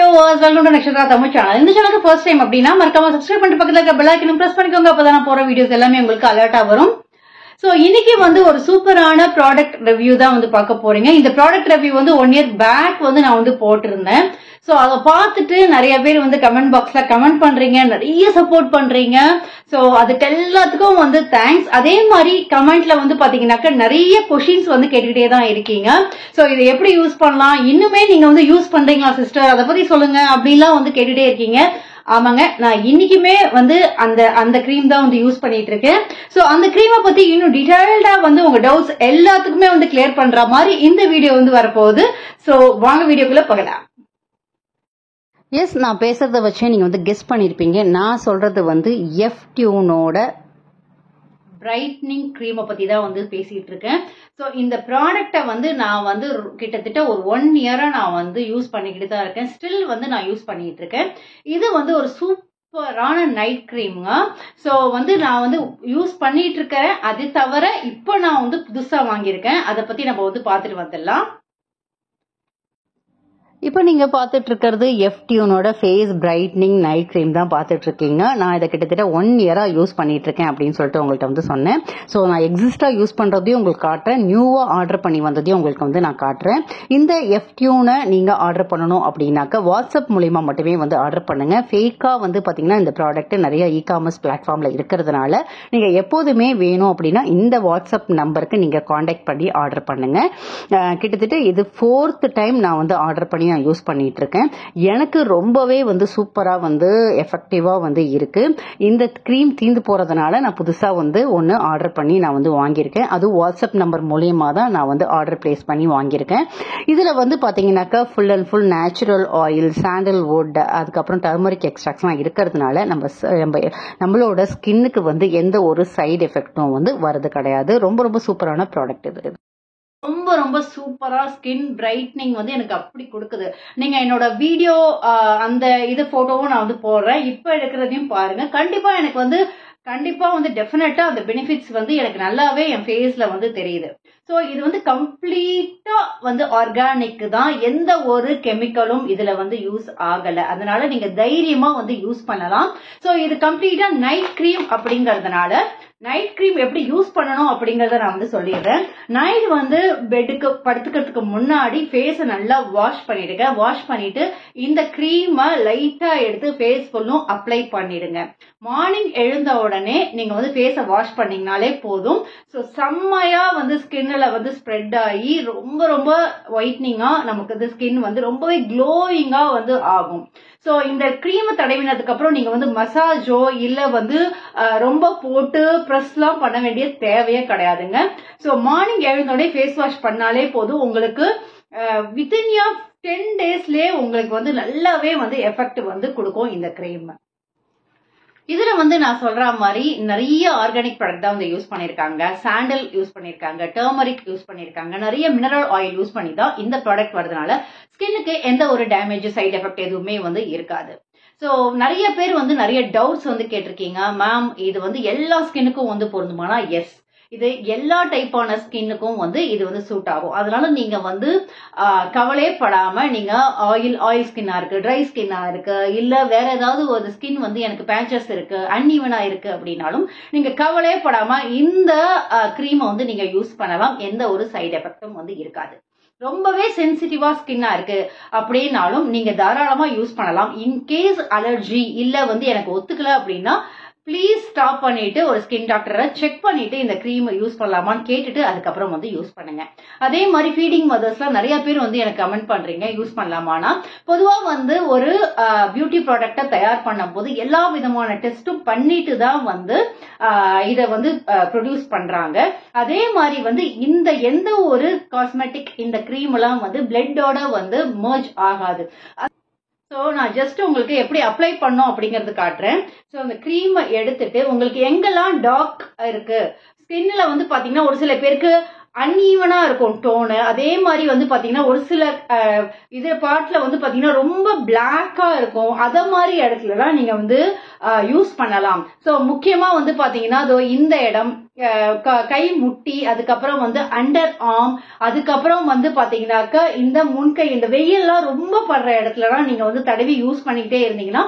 viewers, welcome to Nakshatra Tamil channel. இந்த சேனலுக்கு first time அப்படினா மறக்காம subscribe பண்ணிட்டு பக்கத்துல இருக்க bell icon press பண்ணிக்கோங்க. அப்பதான் நான் போற வீடியோஸ் எல்லாமே உங்களுக்கு அலர்ட்டா வரும். சோ இன்னைக்கு வந்து ஒரு சூப்பரான ப்ராடக்ட் ரிவ்யூ தான் வந்து பார்க்க போறீங்க. இந்த ப்ராடக்ட் ரிவ்யூ வந்து 1 year பேக் வந்து நான் வந்து போட்டிருந்தேன். சோ அத பார்த்துட்டு நிறைய பேர் வந்து கமெண்ட் பாக்ஸ்ல கமெண்ட் பண்றீங்க, நிறைய சப்போர்ட் பண்றீங்க. சோ அதுக்கு எல்லாத்துக்கும் வந்து தேங்க்ஸ். அதே மாதிரி கமெண்ட்ல வந்து பாத்தீங்கன்னாக்க நிறைய क्वेश्चंस வந்து கேட்டுக்கிட்டே தான் இருக்கீங்க. சோ இதை எப்படி யூஸ் பண்ணலாம், இன்னுமே நீங்க வந்து யூஸ் பண்றீங்களா சிஸ்டர், அதை பத்தி சொல்லுங்க அப்படின்லாம் வந்து கேட்டுட்டே இருக்கீங்க. ஆமாங்க, நான் இன்னைக்குமே வந்து அந்த கிரீம் தான் வந்து யூஸ் பண்ணிட்டு இருக்கேன். சோ அந்த கிரீமை பத்தி இன்னும் டீடைல்டா வந்து உங்க டவுட்ஸ் எல்லாத்துக்குமே வந்து கிளியர் பண்ற மாதிரி இந்த வீடியோ வந்து வரப்போகுது. சோ வாங்க வீடியோக்குள்ள போகலாம். எஸ், நான் பேசுறத வச்சே நீங்க வந்து கெஸ் பண்ணிருப்பீங்க. நான் சொல்றது வந்து எஃப்டியூனோட பிரைட்னிங் கிரீமை பத்தி தான் வந்து பேசிட்டு இருக்கேன். ஸோ இந்த ப்ராடக்டை வந்து நான் வந்து கிட்டத்தட்ட ஒரு 1 year நான் வந்து யூஸ் பண்ணிக்கிட்டு தான் இருக்கேன். ஸ்டில் வந்து நான் யூஸ் பண்ணிட்டு இருக்கேன். இது வந்து ஒரு சூப்பரான நைட் கிரீமுங்க. ஸோ வந்து நான் வந்து யூஸ் பண்ணிட்டு இருக்கேன். அது தவிர இப்போ நான் வந்து புதுசா வாங்கியிருக்கேன். அதை பத்தி நம்ம வந்து பார்த்துட்டு வந்துடலாம். இப்போ நீங்க பார்த்துட்டு இருக்கிறது எஃப்டியூனோட ஃபேஸ் பிரைட்னிங் நைட் கிரீம் தான் பார்த்துட்டு இருக்கீங்க. நான் இதை கிட்டத்தட்ட 1 year யூஸ் பண்ணிட்டு இருக்கேன் அப்படின்னு சொல்லிட்டு உங்கள்கிட்ட வந்து சொன்னேன். ஸோ நான் எக்ஸிஸ்டா யூஸ் பண்றதையும் உங்களுக்கு காட்டுறேன், நியூவா ஆர்டர் பண்ணி வந்ததையும் உங்களுக்கு வந்து நான் காட்டுறேன். இந்த எஃப்டியூனை நீங்க ஆர்டர் பண்ணணும் அப்படின்னாக்க வாட்ஸ்அப் மூலியமா மட்டுமே வந்து ஆர்டர் பண்ணுங்க. ஃபேக்கா வந்து பாத்தீங்கன்னா இந்த ப்ராடக்ட் நிறைய இ-காமர்ஸ் பிளாட்ஃபார்ம்ல இருக்கிறதுனால நீங்க எப்போதுமே வேணும் அப்படின்னா இந்த வாட்ஸ்அப் நம்பருக்கு நீங்க கான்டாக்ட் பண்ணி ஆர்டர் பண்ணுங்க. கிட்டத்தட்ட இது 4th டைம் நான் வந்து ஆர்டர் பண்ணி நான் யூஸ் பண்ணிட்டு இருக்கேன். எனக்கு ரொம்பவே வந்து சூப்பரா வந்து எஃபெக்டிவா வந்து இருக்கு. இந்த கிரீம் தீந்து போறதுனால நான் புதுசா வந்து ஒன்னு ஆர்டர் பண்ணி நான் வந்து வாங்கியிருக்கேன். அது வாட்ஸ்அப் நம்பர் மூலியமா தான் நான் வந்து ஆர்டர் பிளேஸ் பண்ணி வாங்கியிருக்கேன். இதுல வந்து பாத்தீங்கன்னாக்கா full and full natural oil, sandalwood, அதுக்கப்புறம் டர்மரிக் எக்ஸ்ட்ராக்ட்ஸ்லாம் இருக்கிறதுனால நம்மளோட ஸ்கின்னுக்கு வந்து எந்த ஒரு சைடு எஃபெக்டும் வந்து வரது கிடையாது. ரொம்ப ரொம்ப சூப்பரான ப்ராடக்ட் இது. ரொம்ப ரொம்ப சூப்பரா ஸ்கின் பிரைட்னிங் வந்து எனக்கு அப்படி கொடுக்குது. நீங்க என்னோட வீடியோ அந்த இது போட்டோவும் நான் வந்து போடுறேன். இப்ப எடுக்கிறதையும் பாருங்க. கண்டிப்பா வந்து டெஃபினட்டா அந்த பெனிஃபிட்ஸ் வந்து எனக்கு நல்லாவே என் ஃபேஸ்ல வந்து தெரியுது. ஸோ இது வந்து கம்ப்ளீட்டா வந்து ஆர்கானிக் தான். எந்த ஒரு கெமிக்கலும் இதுல வந்து யூஸ் ஆகல. அதனால நீங்க தைரியமா வந்து யூஸ் பண்ணலாம். ஸோ இது கம்ப்ளீட்டா நைட் கிரீம் அப்படிங்கறதுனால நைட் கிரீம் எப்படி யூஸ் பண்ணணும் அப்படிங்கறத நான் வந்து சொல்லிடுறேன். நைட் வந்து பெட்டுக்கு படுத்துக்கிறதுக்கு முன்னாடி ஃபேஸை நல்லா வாஷ் பண்ணிடுங்க. வாஷ் பண்ணிட்டு இந்த கிரீமை லைட்டா எடுத்து ஃபேஸ் ஃபுல்லும் அப்ளை பண்ணிடுங்க. மார்னிங் எழுந்த உடனே நீங்க வந்து ஃபேஸை வாஷ் பண்ணீங்கனாலே போதும். ஸோ செம்மையா வந்து ஸ்கின்ல வந்து ஸ்ப்ரெட் ஆகி ரொம்ப ரொம்ப ஒயிட்னிங்கா நமக்கு இந்த ஸ்கின் வந்து ரொம்பவே க்ளோயிங்கா வந்து ஆகும். சோ இந்த கிரீமை தடவினதுக்கு அப்புறம் நீங்க வந்து மசாஜோ இல்ல வந்து ரொம்ப போட்டு பிரஸ் எல்லாம் பண்ண வேண்டிய தேவையே கிடையாதுங்க. சோ மார்னிங் எழுந்தோடனே ஃபேஸ் வாஷ் பண்ணாலே போதும். உங்களுக்கு வித்தின் 10 daysலயே உங்களுக்கு வந்து நல்லாவே வந்து எஃபெக்ட் வந்து கொடுக்கும் இந்த கிரீம். இதுல வந்து நான் சொல்ற மாதிரி நிறைய ஆர்கானிக் ப்ராடக்ட் தான் வந்து யூஸ் பண்ணிருக்காங்க. சாண்டல் யூஸ் பண்ணிருக்காங்க, டர்மரிக் யூஸ் பண்ணிருக்காங்க, நிறைய மினரல் ஆயில் யூஸ் பண்ணி தான் இந்த ப்ராடக்ட் வரதுனால ஸ்கின்னுக்கு எந்த ஒரு டேமேஜ், சைடு எஃபெக்ட் எதுவுமே வந்து இருக்காது. சோ நிறைய பேர் வந்து நிறைய டவுட்ஸ் வந்து கேட்டிருக்கீங்க. மேம் இது வந்து எல்லா ஸ்கின்னுக்கும் வந்து பொருந்துமானா? எஸ், இது எல்லா டைப்பான ஸ்கின்னுக்கும் வந்து இது வந்து சூட் ஆகும். அதனால நீங்க வந்து கவலைப்படாம நீங்க ஆயில் ஸ்கின்னா இருக்கு, ட்ரை ஸ்கின்னா இருக்கு, இல்ல வேற ஏதாவது ஒரு ஸ்கின் வந்து எனக்கு பேச்சஸ் இருக்கு, அன்இவனா இருக்கு அப்படின்னாலும் நீங்க கவலைப்படாம இந்த கிரீமை வந்து நீங்க யூஸ் பண்ணலாம். எந்த ஒரு சைடு எஃபெக்டும் வந்து இருக்காது. ரொம்பவே சென்சிட்டிவா ஸ்கின்னா இருக்கு அப்படின்னாலும் நீங்க தாராளமா யூஸ் பண்ணலாம். இன்கேஸ் அலர்ஜி இல்ல வந்து எனக்கு ஒத்துக்கல அப்படின்னா ப்ளீஸ் ஸ்டாப் பண்ணிட்டு ஒரு ஸ்கின் டாக்டரை செக் பண்ணிட்டு இந்த கிரீம் யூஸ் பண்ணலாமான்னு கேட்டுட்டு அதுக்கப்புறம் வந்து யூஸ் பண்ணுங்க. அதே மாதிரி ஃபீடிங் மதர்ஸ்லாம் நிறைய பேர் வந்து எனக்கு கமெண்ட் பண்றீங்க யூஸ் பண்ணலாமானா. பொதுவா வந்து ஒரு பியூட்டி ப்ராடக்டை தயார் பண்ணும் போது எல்லா விதமான டெஸ்டும் பண்ணிட்டு தான் வந்து இதை வந்து ப்ரொடியூஸ் பண்றாங்க. அதே மாதிரி வந்து இந்த எந்த ஒரு காஸ்மெட்டிக் இந்த கிரீம் எல்லாம் வந்து பிளட்டோட வந்து மர்ஜ் ஆகாது. ஸோ நான் ஜஸ்ட் உங்களுக்கு எப்படி அப்ளை பண்ணோம் அப்படிங்கறது காட்டுறேன். ஸோ அந்த கிரீமை எடுத்துட்டு உங்களுக்கு எங்கெல்லாம் டார்க் இருக்கு ஸ்கின்ல வந்து பாத்தீங்கன்னா ஒரு சில பேருக்கு அன்ஈவனா இருக்கும் டோனு. அதே மாதிரி வந்து பாத்தீங்கன்னா ஒரு சில இது பார்ட்ல வந்து பாத்தீங்கன்னா ரொம்ப பிளாக்கா இருக்கும். அத மாதிரி இடத்துலலாம் நீங்க வந்து யூஸ் பண்ணலாம். ஸோ முக்கியமா வந்து பாத்தீங்கன்னா இந்த இடம் கை முட்டி, அதுக்கப்புறம் வந்து அண்டர் ஆர்ம், அதுக்கப்புறம் வந்து பாத்தீங்கன்னாக்கா இந்த முன்கை, இந்த வெயில்லாம் ரொம்ப படுற இடத்துலலாம் நீங்க வந்து தடவி யூஸ் பண்ணிக்கிட்டே இருந்தீங்கன்னா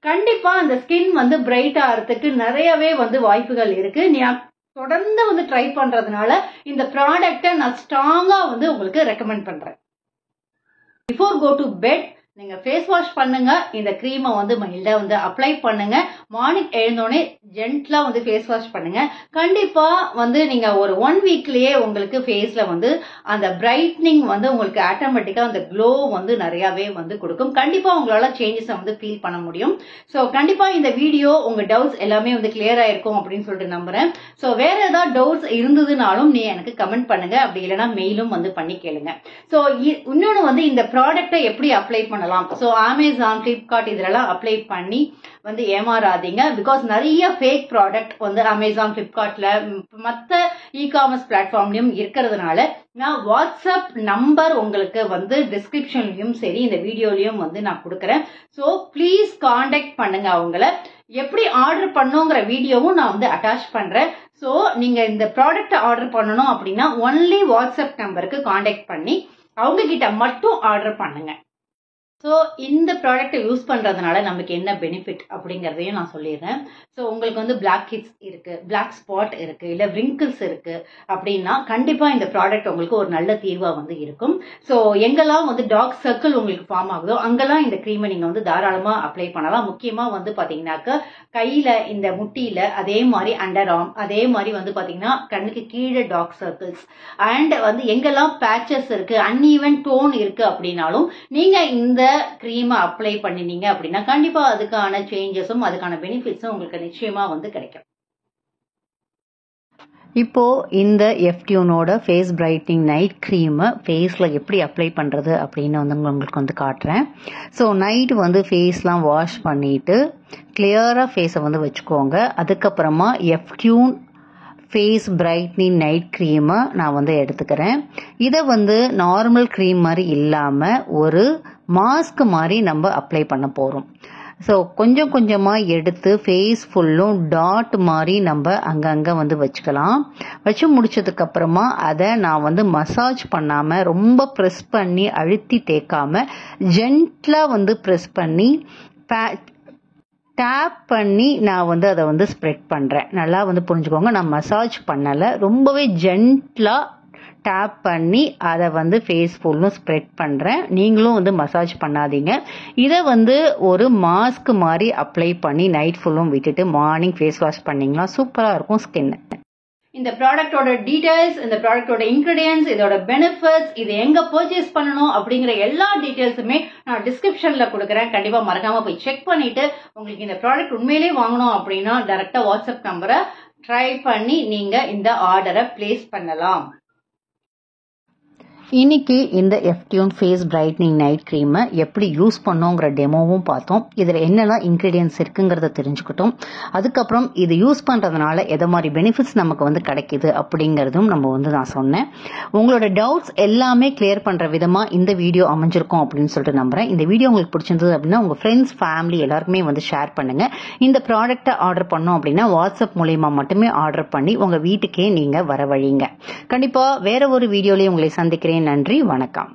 கண்டிப்பா அந்த ஸ்கின் வந்து பிரைட் ஆகிறதுக்கு நிறையவே வந்து வாய்ப்புகள் இருக்கு. தொடர்ந்து வந்து ட்ரை பண்றதுனால இந்த ப்ராடக்ட்டை நான் ஸ்ட்ராங்கா வந்து உங்களுக்கு ரெக்கமெண்ட் பண்றேன். பிஃபோர் கோ டு பெட் நீங்க ஃபேஸ் வாஷ் பண்ணுங்க. இந்த கிரீமை வந்து மைல்டா வந்து அப்ளை பண்ணுங்க. மார்னிங் எழுந்தோடனே ஜென்ட்லா வந்து ஃபேஸ் வாஷ் பண்ணுங்க. கண்டிப்பா வந்து நீங்க ஒரு 1 வீக்லயே உங்களுக்கு ஃபேஸ்ல வந்து அந்த பிரைட்னிங் வந்து உங்களுக்கு ஆட்டோமேட்டிக்கா அந்த க்ளோ வந்து நிறையவே வந்து கொடுக்கும். கண்டிப்பா உங்களால சேஞ்சஸ் வந்து ஃபீல் பண்ண முடியும். ஸோ கண்டிப்பா இந்த வீடியோ உங்க டவுட்ஸ் எல்லாமே வந்து கிளியர் ஆயிருக்கும் அப்படின்னு சொல்லிட்டு நம்புறேன். ஸோ வேற ஏதாவது டவுட்ஸ் இருந்ததுனாலும் நீ எனக்கு கமெண்ட் பண்ணுங்க, அப்படி இல்லைன்னா மெயிலும் வந்து பண்ணி கேளுங்க. ஸோ இன்னொன்னு வந்து இந்த ப்ராடக்ட்டை எப்படி அப்ளை பண்ண சோ அமேசான், பிளிப்கார்ட் இதெல்லாம் அப்ளை பண்ணி வந்து ஏமாறாதீங்க. பிகாஸ் நிறைய ஃபேக் ப்ராடக்ட் வந்து அமேசான், பிளிப்கார்ட்ல மற்ற இ-காமர்ஸ் பிளாட்ஃபார்ம்லயும் இருக்கிறதுனால நான் வாட்ஸ்அப் நம்பர் உங்களுக்கு வந்து டிஸ்கிரிப்ஷன்லயும் சரி இந்த வீடியோலயும் வந்து நான் கொடுக்கறேன். சோ ப்ளீஸ் கான்டாக்ட் பண்ணுங்க. அவங்கள எப்படி ஆர்டர் பண்ணுங்கிற வீடியோவும் நான் வந்து அட்டாச் பண்றேன். சோ நீங்க இந்த ப்ராடக்ட் ஆர்டர் பண்ணணும் அப்படின்னா ஒன்லி வாட்ஸ்அப் நம்பருக்கு கான்டாக்ட் பண்ணி அவங்க கிட்ட மட்டும் ஆர்டர் பண்ணுங்க. ஸோ இந்த ப்ராடக்ட்டை யூஸ் பண்றதுனால நமக்கு என்ன பெனிஃபிட் அப்படிங்கறதையும் நான் சொல்லிடுறேன். ஸோ உங்களுக்கு வந்து பிளாக் ஹெட்ஸ் இருக்கு, பிளாக் ஸ்பாட் இருக்கு, இல்ல விரிங்கிள்ஸ் இருக்கு அப்படின்னா கண்டிப்பா இந்த ப்ராடக்ட் உங்களுக்கு ஒரு நல்ல தீர்வா வந்து இருக்கும். ஸோ எங்கெல்லாம் வந்து டார்க் சர்க்கிள் உங்களுக்கு ஃபார்ம் ஆகுதோ அங்கெல்லாம் இந்த கிரீமை நீங்க வந்து தாராளமா அப்ளை பண்ணலாம். முக்கியமா வந்து பாத்தீங்கன்னாக்க கையில, இந்த முட்டியில, அதே மாதிரி அண்டர் ஆர்ம், அதே மாதிரி வந்து பாத்தீங்கன்னா கண்ணுக்கு கீழே டார்க் சர்க்கிள்ஸ் அண்ட் வந்து எங்கெல்லாம் பேச்சஸ் இருக்கு, அன்ஈவன் டோன் இருக்கு அப்படின்னாலும் நீங்க இந்த கிரீமை அப்ளை பண்ணினீங்க அப்படின்னா கண்டிப்பா அதுக்கான சேஞ்சஸும் அதுக்கான பெனிஃபிட்ஸும் உங்களுக்கு நிச்சயமா வந்து கிடைக்கும். இப்போ இந்த எஃப்டியூனோட ஃபேஸ் பிரைட்னிங் நைட் க்ரீமை ஃபேஸில் எப்படி அப்ளை பண்ணுறது அப்படின்னு வந்து உங்களுக்கு வந்து காட்டுறேன். ஸோ நைட் வந்து ஃபேஸ்லாம் வாஷ் பண்ணிவிட்டு கிளியராக ஃபேஸை வந்து வச்சுக்கோங்க. அதுக்கப்புறமா எஃப்டியூன் ஃபேஸ் பிரைட்னிங் நைட் க்ரீமை நான் வந்து எடுத்துக்கிறேன். இதை வந்து நார்மல் க்ரீம் மாதிரி இல்லாமல் ஒரு மாஸ்க் மாதிரி நம்ம அப்ளை பண்ண போகிறோம். ஸோ கொஞ்சம் கொஞ்சமாக எடுத்து ஃபேஸ் ஃபுல்லும் டாட் மாதிரி நம்ம அங்கங்கே வந்து வச்சுக்கலாம். வச்சு முடிச்சதுக்கப்புறமா அதை நான் வந்து மசாஜ் பண்ணாமல் ரொம்ப ப்ரெஸ் பண்ணி அழுத்தி தேய்க்காமல் ஜென்ட்லாக வந்து ப்ரெஸ் பண்ணி டேப் பண்ணி நான் வந்து அதை வந்து ஸ்ப்ரெட் பண்ணுறேன். நல்லா வந்து புரிஞ்சுக்கோங்க, நான் மசாஜ் பண்ணலை, ரொம்பவே ஜென்ட்லாக டேப் பண்ணி அதை வந்து ஃபேஸ் ஃபுல்லும் ஸ்ப்ரெட் பண்ணுறேன். நீங்களும் வந்து மசாஜ் பண்ணாதீங்க. இதை வந்து ஒரு மாஸ்க் மாதிரி அப்ளை பண்ணி நைட் ஃபுல்லும் விட்டுட்டு மார்னிங் ஃபேஸ் வாஷ் பண்ணிங்கன்னா சூப்பராக இருக்கும் ஸ்கின். இந்த ப்ராடக்டோட டீடைல்ஸ், இந்த ப்ராடக்டோட இன்கிரிடியன்ஸ், இதோட பெனிஃபிட்ஸ், இது எங்க பர்ச்சேஸ் பண்ணணும் அப்படிங்கிற எல்லா டீடைல்ஸுமே நான் டிஸ்கிரிப்ஷன்ல கொடுக்குறேன். கண்டிப்பா மறக்காம போய் செக் பண்ணிட்டு உங்களுக்கு இந்த ப்ராடக்ட் உண்மையிலேயே வாங்கணும் அப்படின்னா டைரக்டா வாட்ஸ்அப் நம்பரை ட்ரை பண்ணி நீங்க இந்த ஆர்டரை பிளேஸ் பண்ணலாம். இன்னைக்கு இந்த எஃப்டியூன் ஃபேஸ் பிரைட்னிங் நைட் க்ரீமை எப்படி யூஸ் பண்ணோங்கிற டெமோவும் பார்த்தோம். இதில் என்னெல்லாம் இன்க்ரீடியன்ஸ் இருக்குங்கிறத தெரிஞ்சுக்கிட்டோம். அதுக்கப்புறம் இது யூஸ் பண்ணுறதுனால எதை மாதிரி பெனிஃபிட்ஸ் நமக்கு வந்து கிடைக்குது அப்படிங்கிறதும் நம்ம வந்து நான் சொன்னேன். உங்களோட டவுட்ஸ் எல்லாமே கிளியர் பண்ணுற விதமாக இந்த வீடியோ அமைஞ்சிருக்கும் அப்படின்னு சொல்லிட்டு நம்புறேன். இந்த வீடியோ உங்களுக்கு பிடிச்சிருந்தது அப்படின்னா உங்கள் ஃப்ரெண்ட்ஸ், ஃபேமிலி எல்லாருக்குமே வந்து ஷேர் பண்ணுங்கள். இந்த ப்ராடக்ட்டை ஆர்டர் பண்ணோம் அப்படின்னா வாட்ஸ்அப் மூலமா மட்டுமே ஆர்டர் பண்ணி உங்கள் வீட்டுக்கே நீங்கள் வரவழைங்க. கண்டிப்பாக வேற ஒரு வீடியோலேயே உங்களை சந்திக்கிறேன். நன்றி, வணக்கம்.